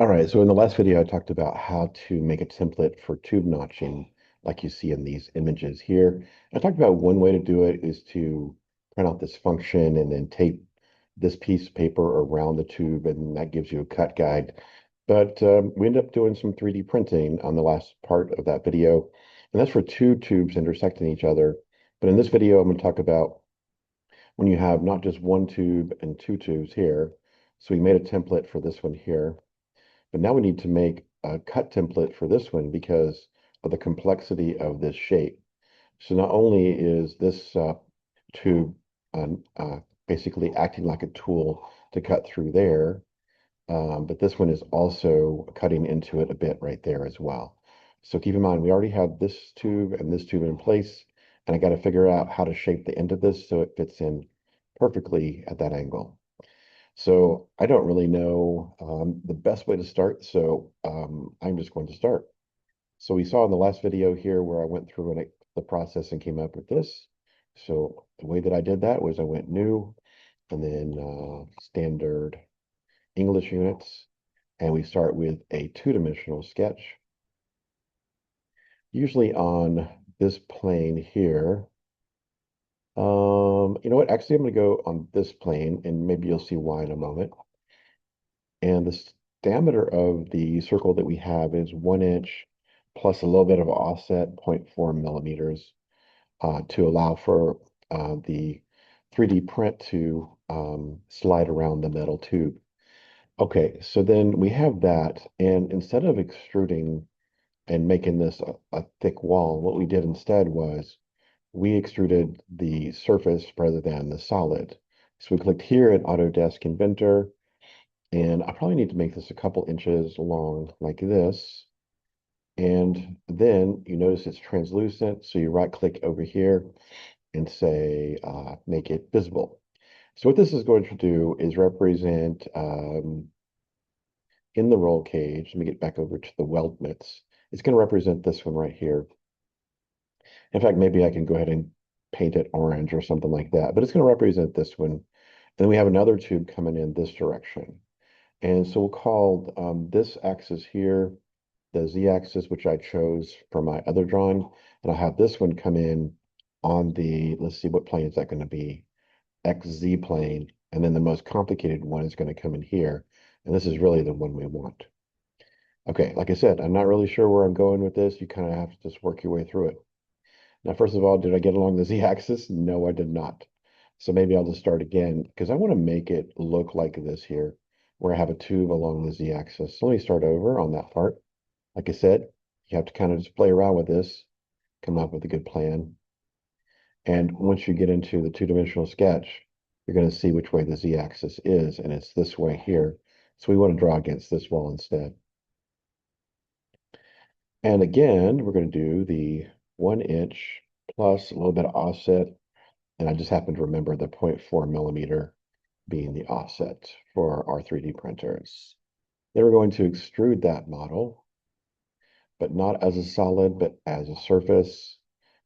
All right, so in the last video, I talked about how to make a template for tube notching, like you see in these images here. I talked about one way to do it is to print out this function and then tape this piece of paper around the tube, and that gives you a cut guide. But we ended up doing some 3D printing on the last part of that video, and that's for two tubes intersecting each other. But in this video, I'm going to talk about when you have not just one tube and two tubes here. So we made a template for this one here. But now we need to make a cut template for this one because of the complexity of this shape. So not only is this tube basically acting like a tool to cut through there, but this one is also cutting into it a bit right there as well. So keep in mind, we already have this tube and this tube in place, and I got to figure out how to shape the end of this so it fits in perfectly at that angle. So I don't really know the best way to start, so I'm just going to start. So we saw in the last video here where I went through the process and came up with this. So the way that I did that was I went new and then standard English units, and we start with a two-dimensional sketch. Usually on this plane here. You know what? Actually, I'm going to go on this plane, and maybe you'll see why in a moment. And the diameter of the circle that we have is 1 inch plus a little bit of offset, 0.4 millimeters, to allow for the 3D print to slide around the metal tube. Okay, so then we have that, and instead of extruding and making this a thick wall, what we did instead was we extruded the surface rather than the solid. So we clicked here at Autodesk Inventor, and I probably need to make this a couple inches long like this. And then you notice it's translucent. So you right click over here and say, make it visible. So what this is going to do is represent in the roll cage, let me get back over to the weldments. It's going to represent this one right here. In fact, maybe I can go ahead and paint it orange or something like that, but it's going to represent this one. And then we have another tube coming in this direction. And so we'll call this axis here the z-axis, which I chose for my other drawing. And I'll have this one come in on the, let's see, what plane is that going to be? XZ plane. And then the most complicated one is going to come in here. And this is really the one we want. Okay, like I said, I'm not really sure where I'm going with this. You kind of have to just work your way through it. Now, first of all, did I get along the z-axis? No, I did not. So maybe I'll just start again because I want to make it look like this here, where I have a tube along the z-axis. So let me start over on that part. Like I said, you have to kind of just play around with this, come up with a good plan. And once you get into the two-dimensional sketch, you're going to see which way the z-axis is, and it's this way here. So we want to draw against this wall instead. And again, we're going to do the 1 inch plus a little bit of offset. And I just happen to remember the 0.4 millimeter being the offset for our 3D printers. Then we're going to extrude that model, but not as a solid, but as a surface.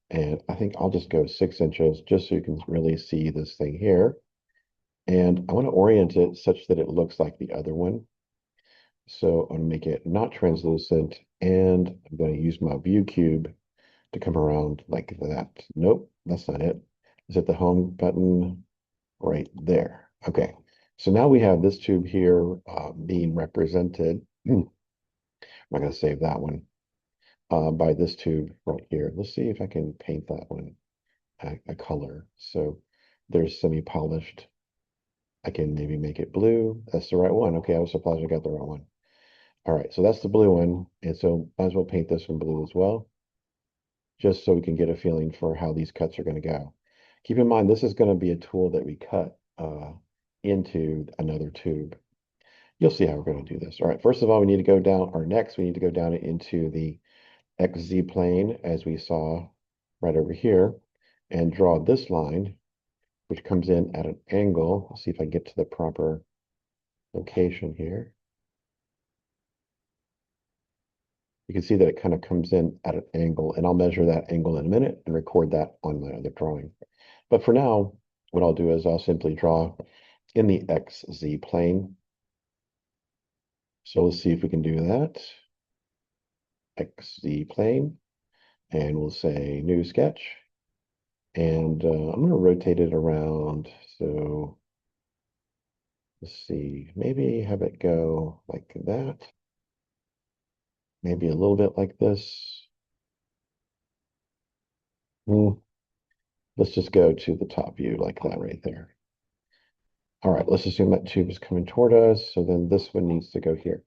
And I think I'll just go 6 inches just so you can really see this thing here. And I want to orient it such that it looks like the other one. So I'm going to make it not translucent, and I'm going to use my view cube to come around like that. Nope, that's not it. Is it the home button right there? Okay, so now we have this tube here being represented. I'm not going to save that one by this tube right here. Let's see if I can paint that one a color. So there's semi-polished. I can maybe make it blue. That's the right one. Okay, I was surprised I got the right one. All right, so that's the blue one. And so might as well paint this one blue as well, just so we can get a feeling for how these cuts are going to go. Keep in mind, this is going to be a tool that we cut into another tube. You'll see how we're going to do this. All right, first of all, we need to go down, or next, we need to go down into the XZ plane, as we saw right over here, and draw this line, which comes in at an angle. Let's see if I get to the proper location here. You can see that it kind of comes in at an angle, and I'll measure that angle in a minute and record that on my other drawing. But for now, what I'll do is I'll simply draw in the XZ plane. So let's see if we can do that. XZ plane, and we'll say new sketch. And I'm going to rotate it around. So let's see, maybe have it go like that. Maybe a little bit like this. Hmm, let's just go to the top view like that right there. All right, let's assume that tube is coming toward us. So then this one needs to go here.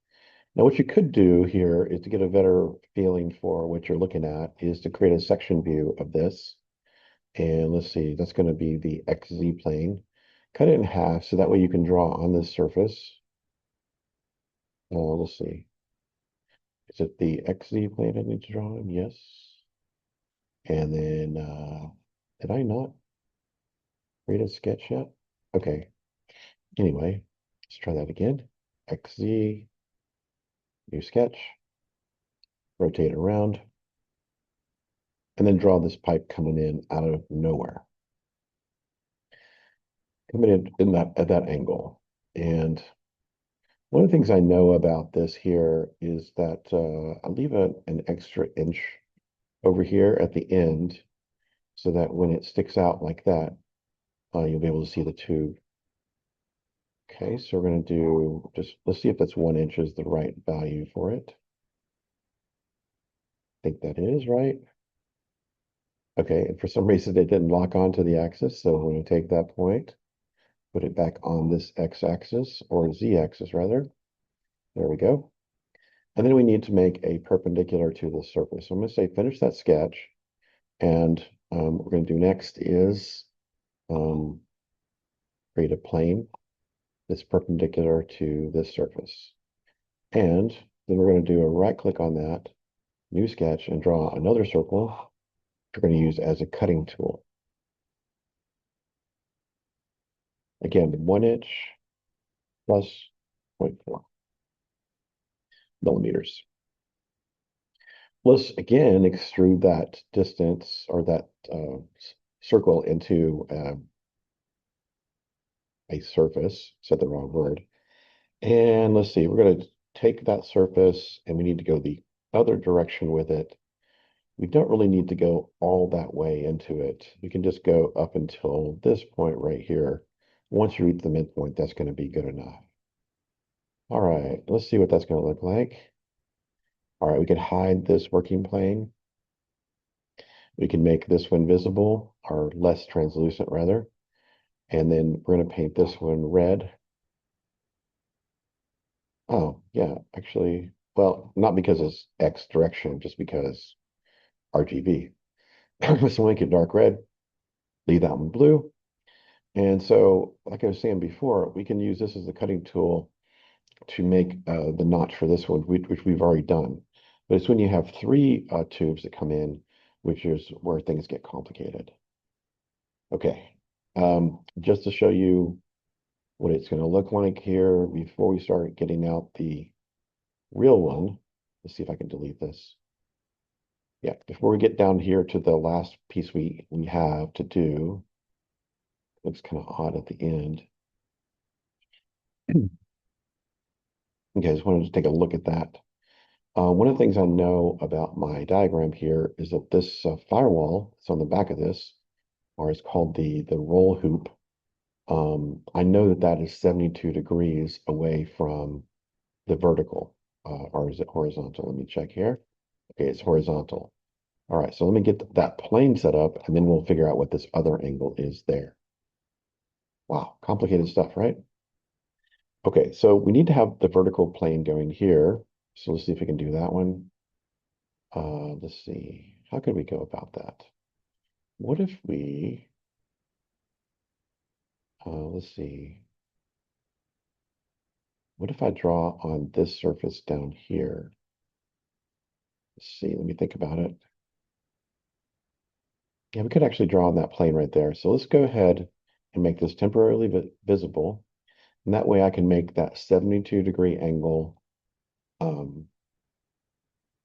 Now, what you could do here is to get a better feeling for what you're looking at is to create a section view of this. And let's see, that's going to be the XZ plane. Cut it in half so that way you can draw on this surface. Let's see. Is it the XZ plane I need to draw on? Yes. And then, did I not create a sketch yet? Okay. Anyway, let's try that again. XZ, new sketch, rotate it around, and then draw this pipe coming in out of nowhere. Coming in that at that angle. And one of the things I know about this here is that I leave an extra inch over here at the end so that when it sticks out like that, you'll be able to see the tube. Okay, so we're going to do just, let's see if that's 1 inch is the right value for it. I think that is right. Okay, and for some reason it didn't lock onto the axis, so we're going to take that point, put it back on this x-axis, or z-axis rather. There we go. And then we need to make a perpendicular to the surface. So I'm going to say finish that sketch. And what we're going to do next is um, create a plane that's perpendicular to this surface. And then we're going to do a right click on that, new sketch, and draw another circle we're going to use as a cutting tool. Again, 1 inch plus 0.4 millimeters. Let's again extrude that distance or that circle into a surface, said the wrong word. And let's see, we're going to take that surface and we need to go the other direction with it. We don't really need to go all that way into it. We can just go up until this point right here. Once you reach the midpoint, that's going to be good enough. All right, let's see what that's going to look like. All right, we can hide this working plane. We can make this one visible or less translucent rather. And then we're going to paint this one red. Oh, yeah, actually, well, not because it's X direction, just because RGB. So make it dark red, leave that one blue. And so, like I was saying before, we can use this as a cutting tool to make the notch for this one, which we've already done. But it's when you have three tubes that come in, which is where things get complicated. Okay, just to show you what it's going to look like here before we start getting out the real one. Let's see if I can delete this. Yeah, before we get down here to the last piece we have to do, looks kind of odd at the end. Okay, I just wanted to take a look at that. One of the things I know about my diagram here is that this firewall that's on the back of this, or it's called the roll hoop. I know that that is 72 degrees away from the vertical, or is it horizontal? Let me check here. Okay, it's horizontal. All right, so let me get that plane set up, and then we'll figure out what this other angle is there. Wow, complicated stuff, right? Okay, so we need to have the vertical plane going here. So let's see if we can do that one. Let's see, how could we go about that? What if we, let's see, what if I draw on this surface down here? Let's see, let me think about it. Yeah, we could actually draw on that plane right there. So let's go ahead and make this temporarily visible. And that way I can make that 72-degree angle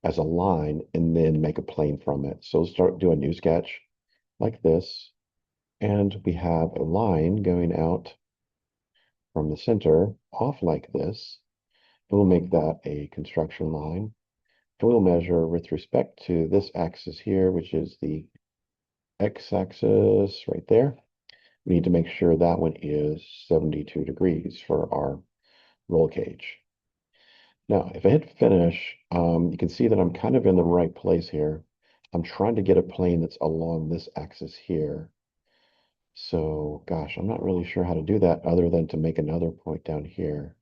as a line and then make a plane from it. So start do a new sketch like this. And we have a line going out from the center off like this. We'll make that a construction line. And we'll measure with respect to this axis here, which is the x-axis right there. We need to make sure that one is 72 degrees for our roll cage. Now, if I hit finish, you can see that I'm kind of in the right place here. I'm trying to get a plane that's along this axis here. So, gosh, I'm not really sure how to do that other than to make another point down here.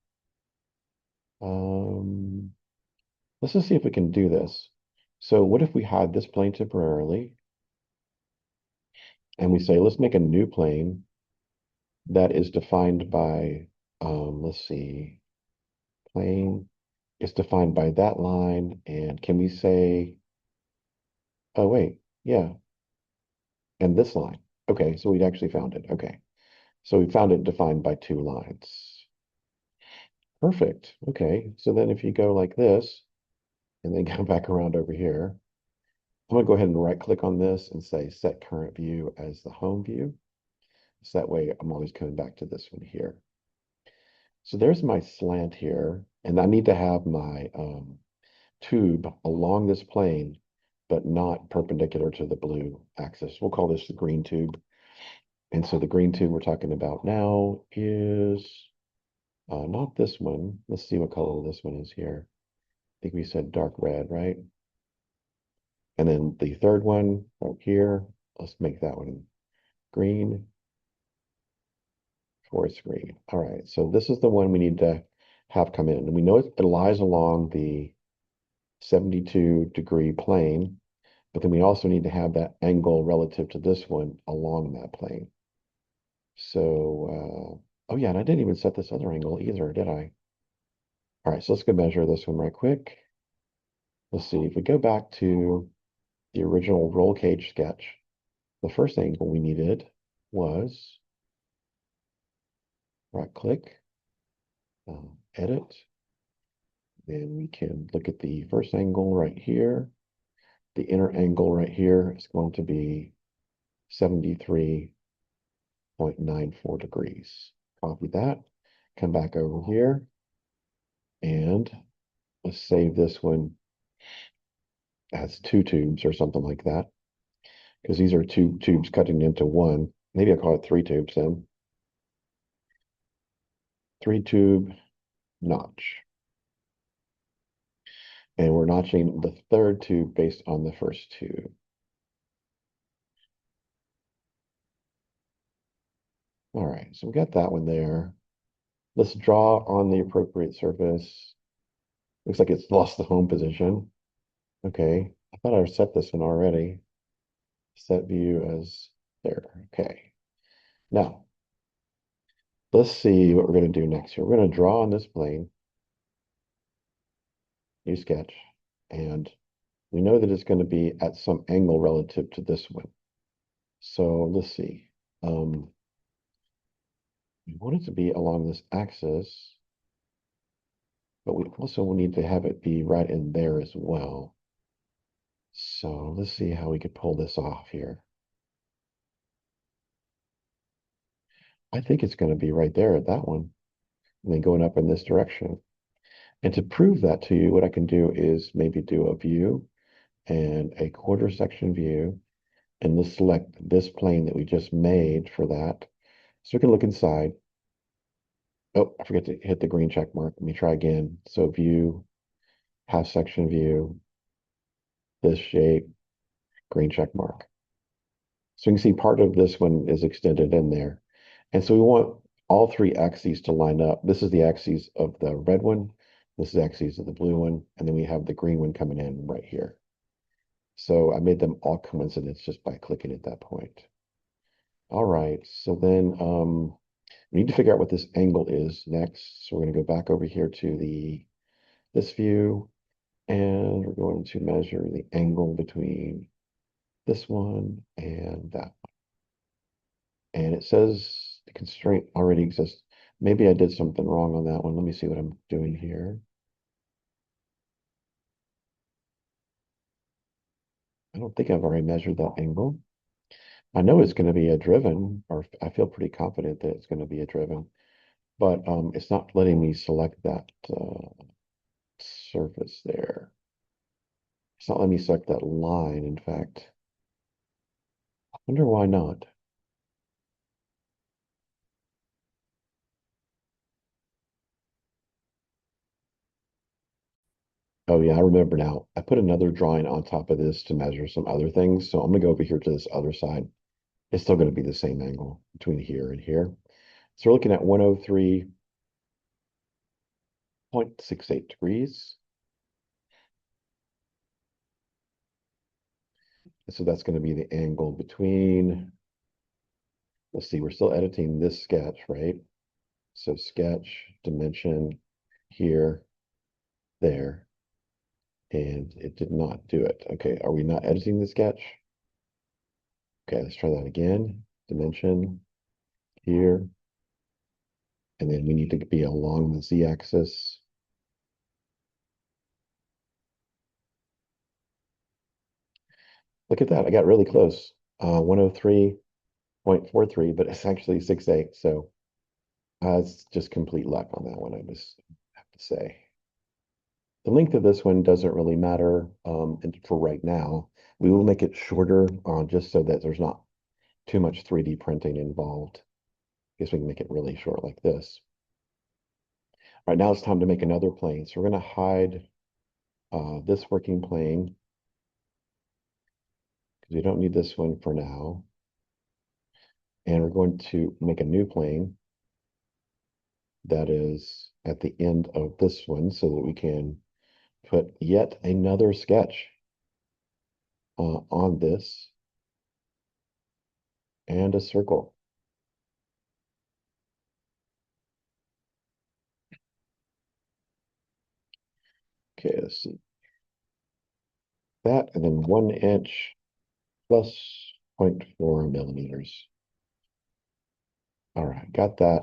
Um, let's just see if we can do this. So what if we hide this plane temporarily and we say, let's make a new plane that is defined by, let's see, plane is defined by that line. And can we say, oh, wait, yeah, and this line. Okay, so we'd actually found it. Okay, so we found it defined by two lines. Perfect. Okay, so then if you go like this and then go back around over here, I'm going to go ahead and right click on this and say set current view as the home view. So that way I'm always coming back to this one here. So there's my slant here, and I need to have my tube along this plane, but not perpendicular to the blue axis. We'll call this the green tube. And so the green tube we're talking about now is not this one. Let's see what color this one is here. I think we said dark red, right? And then the third one right here, let's make that one green, forest green. All right, so this is the one we need to have come in. And we know it lies along the 72-degree plane, but then we also need to have that angle relative to this one along that plane. So, oh yeah, and I didn't even set this other angle either, did I? All right, so let's go measure this one right quick. Let's see, if we go back to the original roll cage sketch, the first angle we needed was right click, edit. Then we can look at the first angle right here. The inner angle right here is going to be 73.94 degrees. Copy that, come back over here, and let's save this one as two tubes or something like that, because these are two tubes cutting into one. Maybe I'll call it three tubes then. Three tube notch. And we're notching the third tube based on the first two. All right, so we got that one there. Let's draw on the appropriate surface. Looks like it's lost the home position. Okay, I thought I set this one already. Set view as there. Okay, now let's see what we're going to do next here. We're going to draw on this plane, new sketch, and we know that it's going to be at some angle relative to this one. So let's see. We want it to be along this axis, but we also will need to have it be right in there as well. So let's see how we could pull this off here. I think it's going to be right there at that one, and then going up in this direction. And to prove that to you, what I can do is maybe do a view and a quarter section view, and let's select this plane that we just made for that. So we can look inside. Oh, I forget to hit the green check mark. Let me try again. So view, half section view, this shape, green check mark. So you can see part of this one is extended in there. And so we want all three axes to line up. This is the axis of the red one. This is the axis of the blue one. And then we have the green one coming in right here. So I made them all coincidence just by clicking at that point. All right, so then we need to figure out what this angle is next. So we're going to go back over here to this view, and we're going to measure the angle between this one and that one. And it says the constraint already exists. Maybe I did something wrong on that one. Let me see what I'm doing here. I don't think I've already measured that angle. I know it's going to be a driven, or I feel pretty confident that it's going to be a driven, but it's not letting me select that. surface there. It's not letting me select that line, in fact. I wonder why not. Oh yeah, I remember now. I put another drawing on top of this to measure some other things. So I'm gonna go over here to this other side. It's still gonna be the same angle between here and here. So we're looking at 103.68 degrees. So that's going to be the angle between, let's see, we're still editing this sketch, right? So sketch, dimension, here, there, and it did not do it. Okay, are we not editing the sketch? Okay, let's try that again. Dimension, here, and then we need to be along the z-axis. Look at that, I got really close. 103.43, but it's actually 68, so it's just complete luck on that one, I just have to say. The length of this one doesn't really matter for right now. We will make it shorter just so that there's not too much 3D printing involved. I guess we can make it really short like this. All right, now it's time to make another plane. So we're going to hide this working plane because we don't need this one for now. And we're going to make a new plane that is at the end of this one so that we can put yet another sketch on this and a circle. Okay, let's see. That and then 1 inch plus 0.4 millimeters. All right, got that.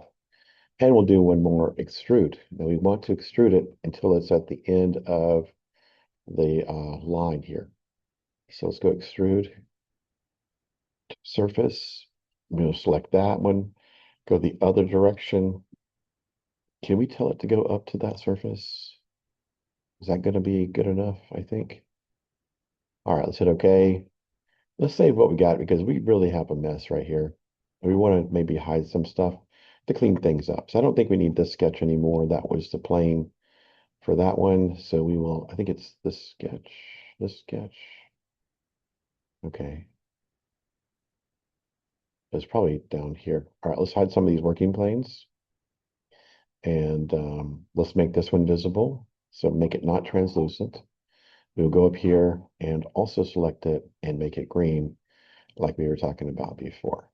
And we'll do one more extrude. Now we want to extrude it until it's at the end of the line here. So let's go extrude surface. I'm going to select that one, go the other direction. Can we tell it to go up to that surface? Is that going to be good enough, I think? All right, let's hit OK. Let's save what we got because we really have a mess right here. We want to maybe hide some stuff to clean things up. So I don't think we need this sketch anymore. That was the plane for that one. So we will, I think it's this sketch, this sketch. Okay. It's probably down here. All right, let's hide some of these working planes. And let's make this one visible. So make it not translucent. We'll go up here and also select it and make it green like we were talking about before.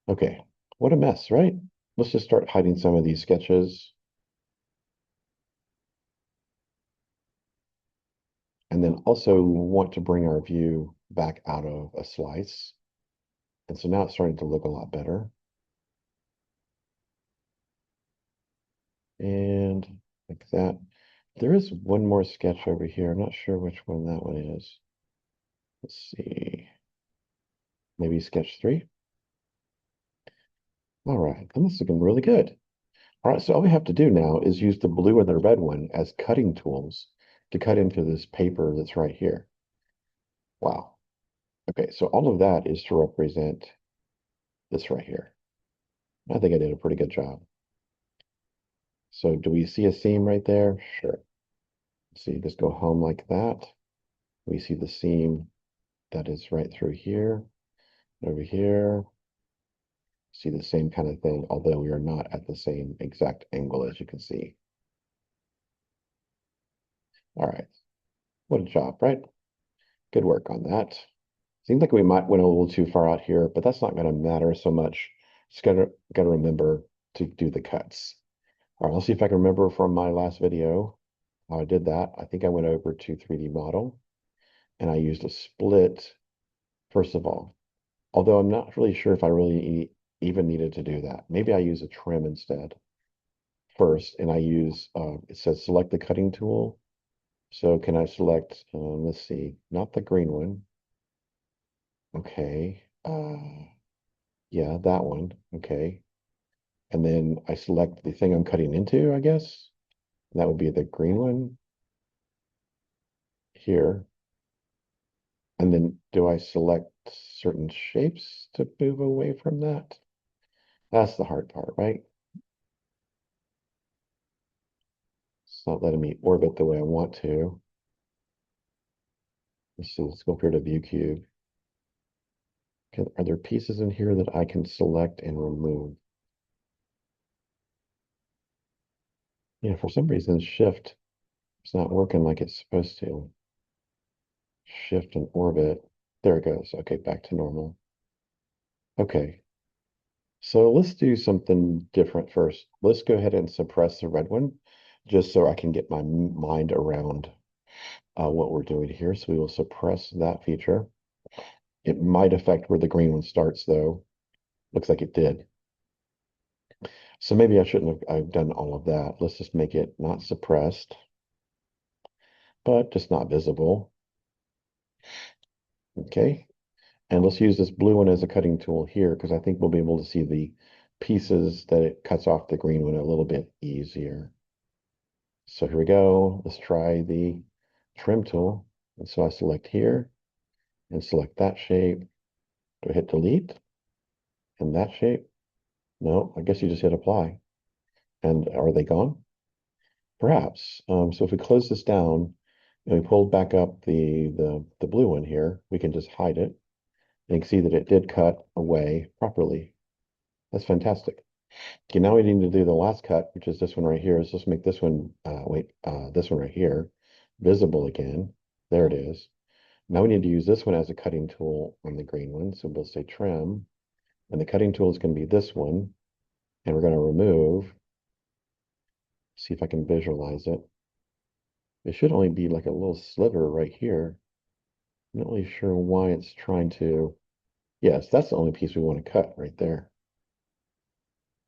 Okay, what a mess, right? Let's just start hiding some of these sketches. And then also want to bring our view back out of a slice. And so now it's starting to look a lot better. And like that. There is one more sketch over here. I'm not sure which one that one is. Let's see. Maybe sketch 3. All right, and this is looking really good. All right, so all we have to do now is use the blue and the red one as cutting tools to cut into this paper that's right here. Wow. Okay, so all of that is to represent this right here. I think I did a pretty good job. So do we see a seam right there? Sure. See, just go home like that. We see the seam that is right through here, over here. See the same kind of thing, although we are not at the same exact angle as you can see. All right, what a job, right? Good work on that. Seems like we might went a little too far out here, but that's not going to matter so much. Just gotta remember to do the cuts. All right, let's see if I can remember from my last video how I did that. I think I went over to 3D model and I used a split first of all. Although I'm not really sure if I really even needed to do that. Maybe I use a trim instead first, and I use, it says select the cutting tool. So can I select, let's see, not the green one. Okay. Yeah, that one. Okay. and then I select the thing I'm cutting into, I guess. That would be the green one here. And then do I select certain shapes to move away from that? That's the hard part, right? It's not letting me orbit the way I want to. Let's see, let's go up here to view cube. Are there pieces in here that I can select and remove? Yeah, for some reason, shift is not working like it's supposed to. Shift and orbit. There it goes. Okay, back to normal. Okay, so let's do something different first. Let's go ahead and suppress the red one, just so I can get my mind around what we're doing here. So we will suppress that feature. It might affect where the green one starts, though. Looks like it did. So maybe I shouldn't have I've done all of that. Let's just make it not suppressed, but just not visible. Okay. And let's use this blue one as a cutting tool here because I think we'll be able to see the pieces that it cuts off the green one a little bit easier. So here we go. Let's try the trim tool. And so I select here and select that shape. Do I hit delete? And that shape? No, I guess you just hit apply. And are they gone? Perhaps. So if we close this down and we pull back up the blue one here, we can just hide it. And you can see that it did cut away properly. That's fantastic. Okay, now we need to do the last cut, which is this one right here. Is let's make this one, this one right here, visible again. There it is. Now we need to use this one as a cutting tool on the green one. So we'll say trim, and the cutting tool is going to be this one. And we're going to remove, see if I can visualize it. It should only be like a little sliver right here. I'm not really sure why it's trying to. Yes, that's the only piece we want to cut right there.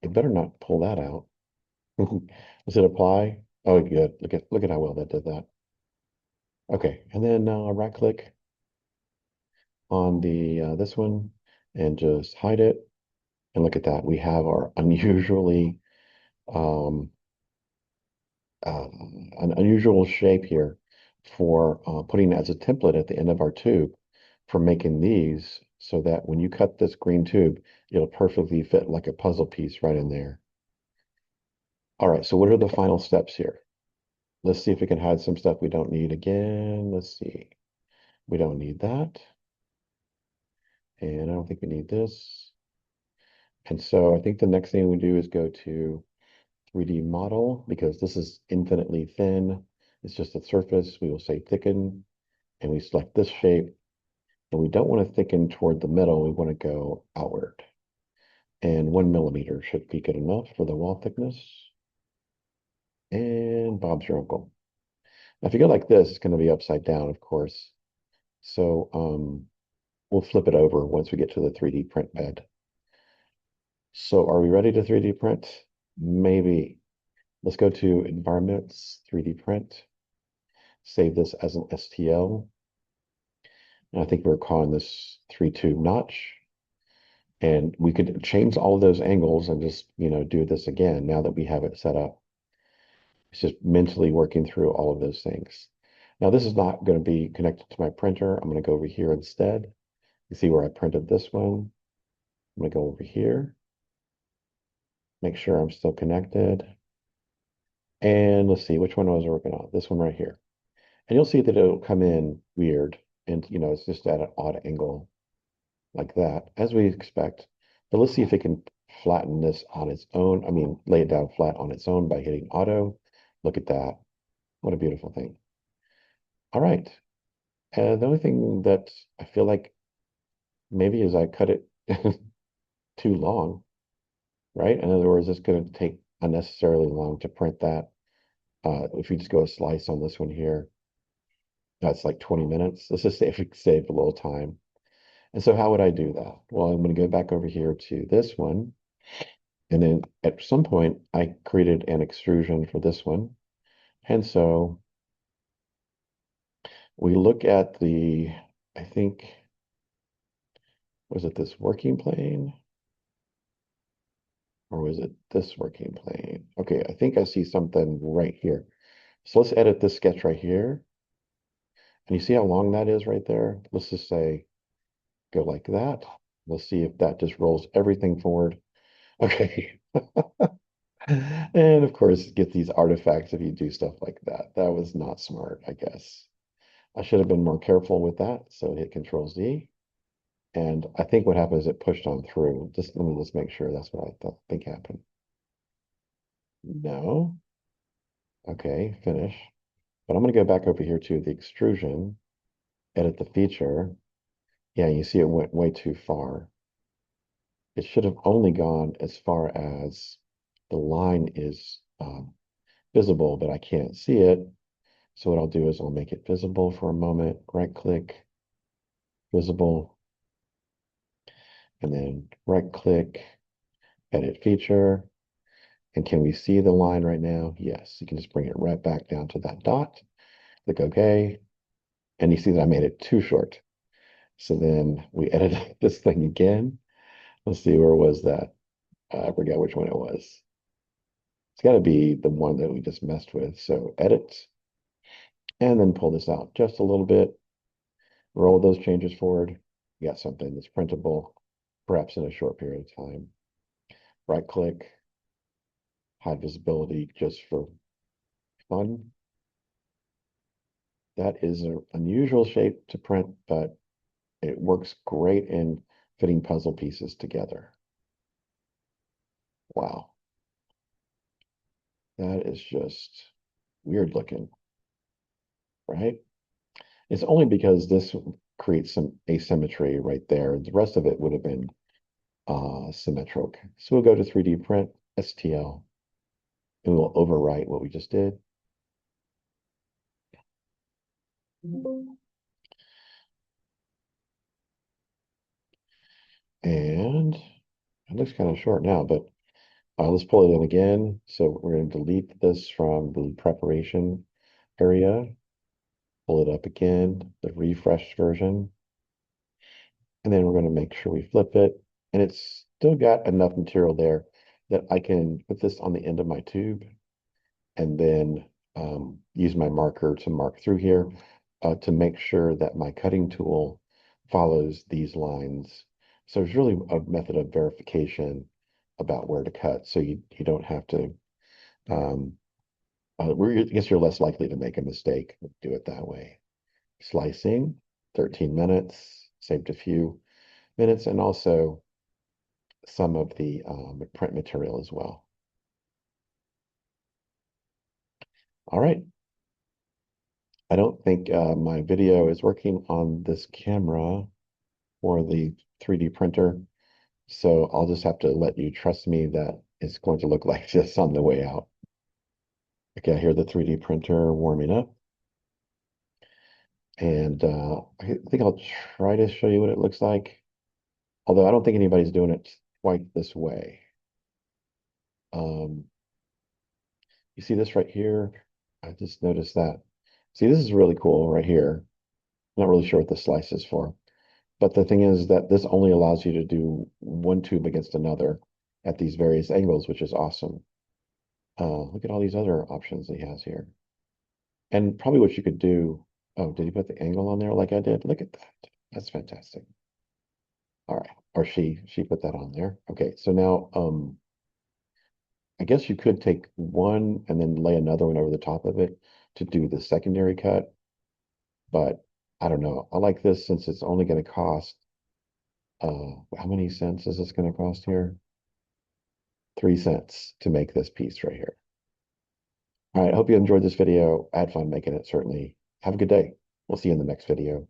It better not pull that out. Does it apply? Oh, good. Look at how well that did that. Okay, and then right click on the this one and just hide it. And look at that. We have our unusually um, an unusual shape here for putting as a template at the end of our tube for making these so that when you cut this green tube, it'll perfectly fit like a puzzle piece right in there. All right, so what are the final steps here? Let's see if we can hide some stuff we don't need again. Let's see. We don't need that. And I don't think we need this. And so I think the next thing we do is go to 3D model because this is infinitely thin. It's just a surface. We will say thicken and we select this shape. And we don't want to thicken toward the middle. We want to go outward. And 1 millimeter should be good enough for the wall thickness. And Bob's your uncle. Now, if you go like this, it's going to be upside down, of course. So we'll flip it over once we get to the 3D print bed. So are we ready to 3D print? Maybe. Let's go to environments, 3D print, save this as an STL. And I think we're calling this 3-tube notch. And we could change all of those angles and just, do this again now that we have it set up. It's just mentally working through all of those things. Now, this is not going to be connected to my printer. I'm going to go over here instead. You see where I printed this one. I'm going to go over here, make sure I'm still connected. And let's see, which one I was working on? This one right here. And you'll see that it'll come in weird. And, it's just at an odd angle like that, as we expect. But let's see if it can flatten this on its own. I mean, lay it down flat on its own by hitting auto. Look at that. What a beautiful thing. All right. The only thing that I feel like maybe is I cut it too long, right? In other words, it's going to take unnecessarily long to print that. If you just go a slice on this one here, that's like 20 minutes. Let's just say if we save a little time. And so how would I do that? Well, I'm going to go back over here to this one. And then at some point, I created an extrusion for this one. And so we look at I think, was it this working plane? Or was it this working plane? Okay, I think I see something right here. So let's edit this sketch right here. And you see how long that is right there? Let's just say go like that. We'll see if that just rolls everything forward. Okay. And of course, get these artifacts if you do stuff like that. That was not smart, I guess. I should have been more careful with that. So hit Control Z. And I think what happened is it pushed on through. Just let me just make sure that's what I think happened. No. Okay, finish. But I'm going to go back over here to the extrusion, edit the feature. Yeah, you see it went way too far. It should have only gone as far as the line is visible, but I can't see it. So what I'll do is I'll make it visible for a moment, right click, visible, and then right click, edit feature. And can we see the line right now? Yes, you can just bring it right back down to that dot, click OK, and you see that I made it too short. So then we edit this thing again. Let's see, where was that? I forgot which one it was. It's got to be the one that we just messed with. So edit, and then pull this out just a little bit. Roll those changes forward. You got something that's printable, perhaps in a short period of time. Right click, hide visibility just for fun. That is an unusual shape to print, but it works great in fitting puzzle pieces together. Wow. That is just weird looking, right? It's only because this creates some asymmetry right there. The rest of it would have been symmetric. So we'll go to 3D print, STL, and we'll overwrite what we just did. And it looks kind of short now, but let's pull it in again. So we're going to delete this from the preparation area, pull it up again, the refreshed version, and then we're going to make sure we flip it. And it's still got enough material there that I can put this on the end of my tube and then use my marker to mark through here to make sure that my cutting tool follows these lines. So it's really a method of verification about where to cut. So you don't have to, I guess you're less likely to make a mistake. Do it that way. Slicing, 13 minutes, saved a few minutes, and also some of the print material as well. All right. I don't think my video is working on this camera or the 3D printer, so I'll just have to let you trust me that it's going to look like this on the way out. Okay, I hear the 3D printer warming up, and I think I'll try to show you what it looks like, although I don't think anybody's doing it quite this way. Um, you see this right here? I just noticed that. See, this is really cool right here. Not really sure what the slice is for. But the thing is that this only allows you to do one tube against another at these various angles, which is awesome. Look at all these other options he has here. And probably what you could do, oh, did he put the angle on there like I did? Look at that. That's fantastic. All right. Or she put that on there. Okay, so now I guess you could take one and then lay another one over the top of it to do the secondary cut, but I don't know. I like this since it's only going to cost how many cents is this going to cost here? 3 cents to make this piece right here. All right, I hope you enjoyed this video. I had fun making it, certainly. Have a good day. We'll see you in the next video.